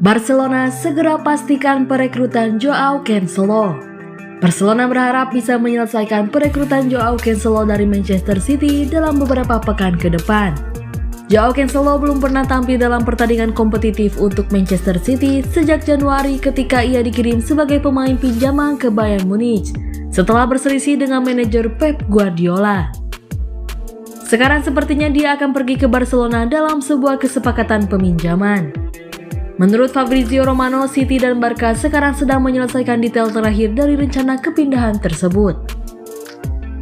Barcelona segera pastikan perekrutan Joao Cancelo. Barcelona berharap bisa menyelesaikan perekrutan Joao Cancelo dari Manchester City dalam beberapa pekan ke depan. Joao Cancelo belum pernah tampil dalam pertandingan kompetitif untuk Manchester City sejak Januari ketika ia dikirim sebagai pemain pinjaman ke Bayern Munich setelah berselisih dengan manajer Pep Guardiola. Sekarang sepertinya dia akan pergi ke Barcelona dalam sebuah kesepakatan peminjaman. Menurut Fabrizio Romano, City dan Barca sekarang sedang menyelesaikan detail terakhir dari rencana kepindahan tersebut.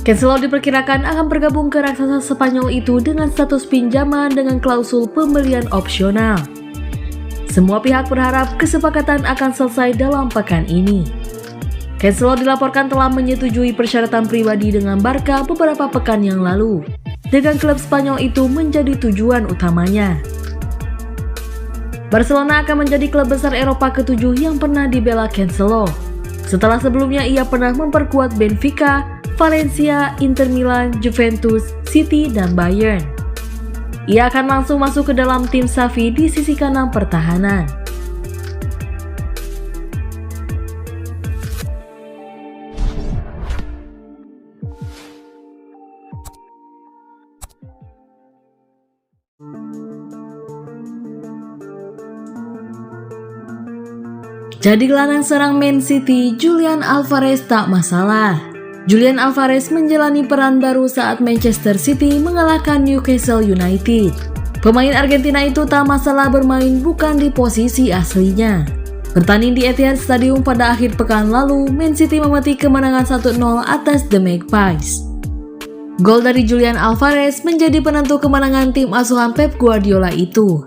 Cancelo diperkirakan akan bergabung ke raksasa Spanyol itu dengan status pinjaman dengan klausul pembelian opsional. Semua pihak berharap kesepakatan akan selesai dalam pekan ini. Cancelo dilaporkan telah menyetujui persyaratan pribadi dengan Barca beberapa pekan yang lalu, dengan klub Spanyol itu menjadi tujuan utamanya. Barcelona akan menjadi klub besar Eropa ke-7 yang pernah dibela Cancelo. Setelah sebelumnya ia pernah memperkuat Benfica, Valencia, Inter Milan, Juventus, City, dan Bayern. Ia akan langsung masuk ke dalam tim Xavi di sisi kanan pertahanan. Jadi gelandang serang Man City, Julian Alvarez tak masalah. Julian Alvarez menjalani peran baru saat Manchester City mengalahkan Newcastle United. Pemain Argentina itu tak masalah bermain bukan di posisi aslinya. Bertanding di Etihad Stadium pada akhir pekan lalu, Man City memetik kemenangan 1-0 atas The Magpies. Gol dari Julian Alvarez menjadi penentu kemenangan tim asuhan Pep Guardiola itu.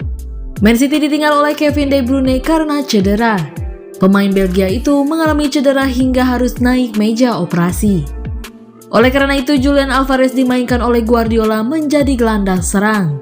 Man City ditinggal oleh Kevin De Bruyne karena cedera. Pemain Belgia itu mengalami cedera hingga harus naik meja operasi. Oleh karena itu, Julian Alvarez dimainkan oleh Guardiola menjadi gelandang serang.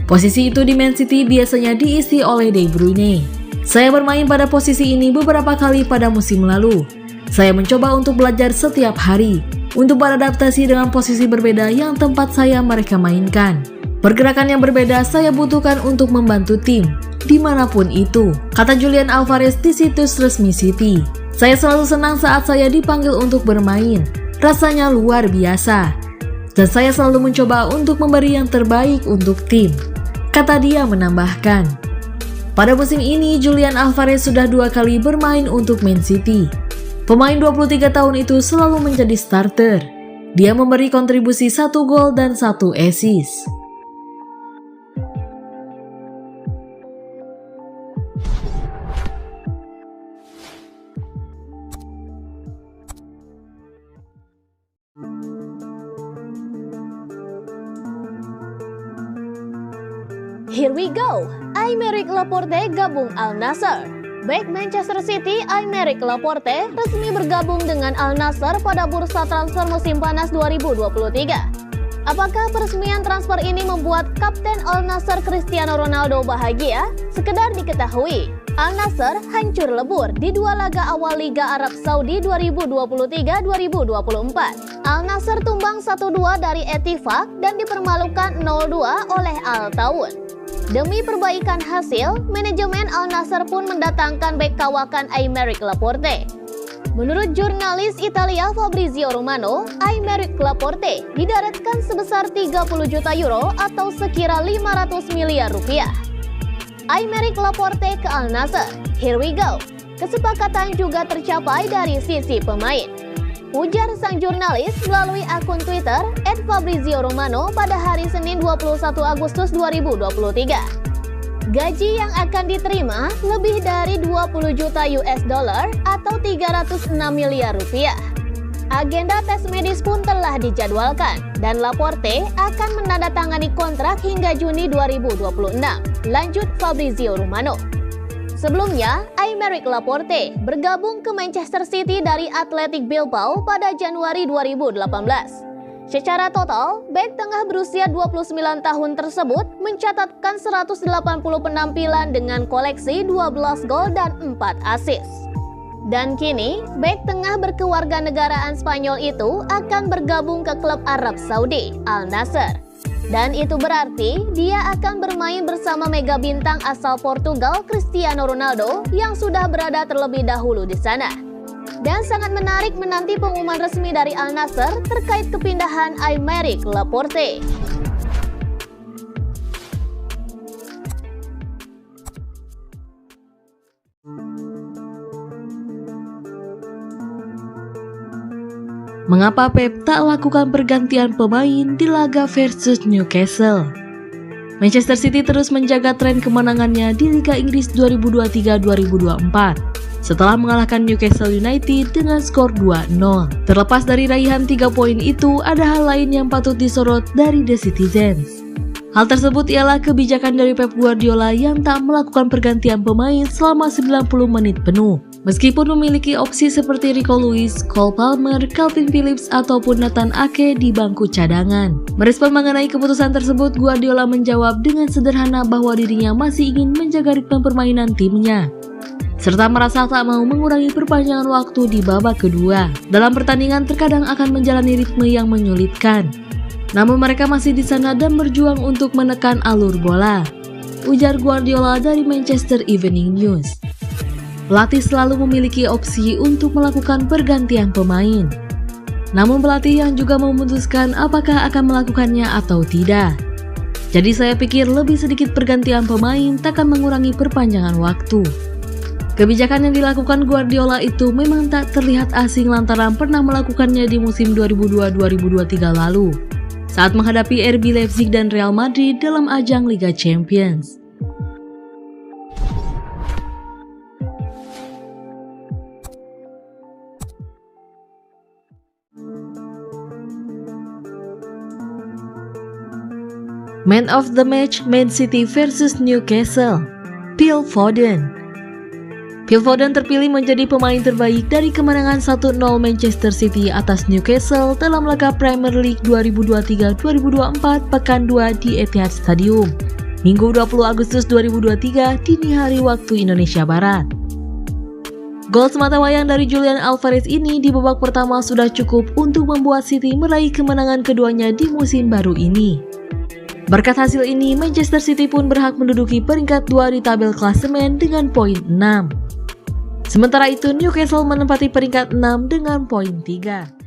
Posisi itu di Man City biasanya diisi oleh De Bruyne. Saya bermain pada posisi ini beberapa kali pada musim lalu. Saya mencoba untuk belajar setiap hari, untuk beradaptasi dengan posisi berbeda yang tempat saya mereka mainkan. Pergerakan yang berbeda saya butuhkan untuk membantu tim, dimanapun itu, kata Julian Alvarez di situs resmi City. Saya selalu senang saat saya dipanggil untuk bermain, rasanya luar biasa. Dan saya selalu mencoba untuk memberi yang terbaik untuk tim, kata dia menambahkan. Pada musim ini, Julian Alvarez sudah 2 kali bermain untuk Man City. Pemain 23 tahun itu selalu menjadi starter. Dia memberi kontribusi 1 gol dan 1 assist. Here we go, Aymeric Laporte gabung Al Nassr. Bek Manchester City Aymeric Laporte resmi bergabung dengan Al Nassr pada bursa transfer musim panas 2023. Apakah peresmian transfer ini membuat Kapten Al Nassr Cristiano Ronaldo bahagia? Sekedar diketahui, Al Nassr hancur lebur di 2 laga awal Liga Arab Saudi 2023-2024. Al Nassr tumbang 1-2 dari Ettifaq dan dipermalukan 0-2 oleh Al Tawun. Demi perbaikan hasil, manajemen Al Nassr pun mendatangkan bek kawakan Aymeric Laporte. Menurut jurnalis Italia Fabrizio Romano, Aymeric Laporte didaratkan sebesar 30 juta euro atau sekira 500 miliar rupiah. Aymeric Laporte ke Al Nassr, here we go. Kesepakatan juga tercapai dari sisi pemain, ujar sang jurnalis melalui akun Twitter @FabrizioRomano pada hari Senin 21 Agustus 2023. Gaji yang akan diterima lebih dari 20 juta US dollar atau 306 miliar rupiah. Agenda tes medis pun telah dijadwalkan dan Laporte akan menandatangani kontrak hingga Juni 2026, lanjut Fabrizio Romano. Sebelumnya, Aymeric Laporte bergabung ke Manchester City dari Athletic Bilbao pada Januari 2018. Secara total, bek tengah berusia 29 tahun tersebut mencatatkan 180 penampilan dengan koleksi 12 gol dan 4 assist. Dan kini, bek tengah berkewarganegaraan Spanyol itu akan bergabung ke klub Arab Saudi, Al Nassr. Dan itu berarti dia akan bermain bersama mega bintang asal Portugal Cristiano Ronaldo yang sudah berada terlebih dahulu di sana. Dan sangat menarik menanti pengumuman resmi dari Al Nassr terkait kepindahan Aymeric Laporte. Mengapa Pep tak lakukan pergantian pemain di laga versus Newcastle? Manchester City terus menjaga tren kemenangannya di Liga Inggris 2023-2024 setelah mengalahkan Newcastle United dengan skor 2-0. Terlepas dari raihan 3 poin itu, ada hal lain yang patut disorot dari The Citizens. Hal tersebut ialah kebijakan dari Pep Guardiola yang tak melakukan pergantian pemain selama 90 menit penuh. Meskipun memiliki opsi seperti Rico Lewis, Cole Palmer, Calvin Phillips, ataupun Nathan Ake di bangku cadangan. Merespon mengenai keputusan tersebut, Guardiola menjawab dengan sederhana bahwa dirinya masih ingin menjaga ritme permainan timnya, serta merasa tak mau mengurangi perpanjangan waktu di babak kedua. Dalam pertandingan terkadang akan menjalani ritme yang menyulitkan, namun mereka masih di sana dan berjuang untuk menekan alur bola, ujar Guardiola dari Manchester Evening News. Pelatih selalu memiliki opsi untuk melakukan pergantian pemain, namun pelatih yang juga memutuskan apakah akan melakukannya atau tidak. Jadi saya pikir lebih sedikit pergantian pemain takkan mengurangi perpanjangan waktu. Kebijakan yang dilakukan Guardiola itu memang tak terlihat asing lantaran pernah melakukannya di musim 2002-2023 lalu saat menghadapi RB Leipzig dan Real Madrid dalam ajang Liga Champions. Man of the match Man City versus Newcastle, Phil Foden. Phil Foden terpilih menjadi pemain terbaik dari kemenangan 1-0 Manchester City atas Newcastle dalam laga Premier League 2023-2024 pekan 2 di Etihad Stadium, Minggu 20 Agustus 2023 dini hari waktu Indonesia Barat. Gol sematawayang dari Julian Alvarez ini di babak pertama sudah cukup untuk membuat City meraih kemenangan keduanya di musim baru ini. Berkat hasil ini, Manchester City pun berhak menduduki peringkat 2 di tabel klasemen dengan poin 6. Sementara itu, Newcastle menempati peringkat 6 dengan poin 3.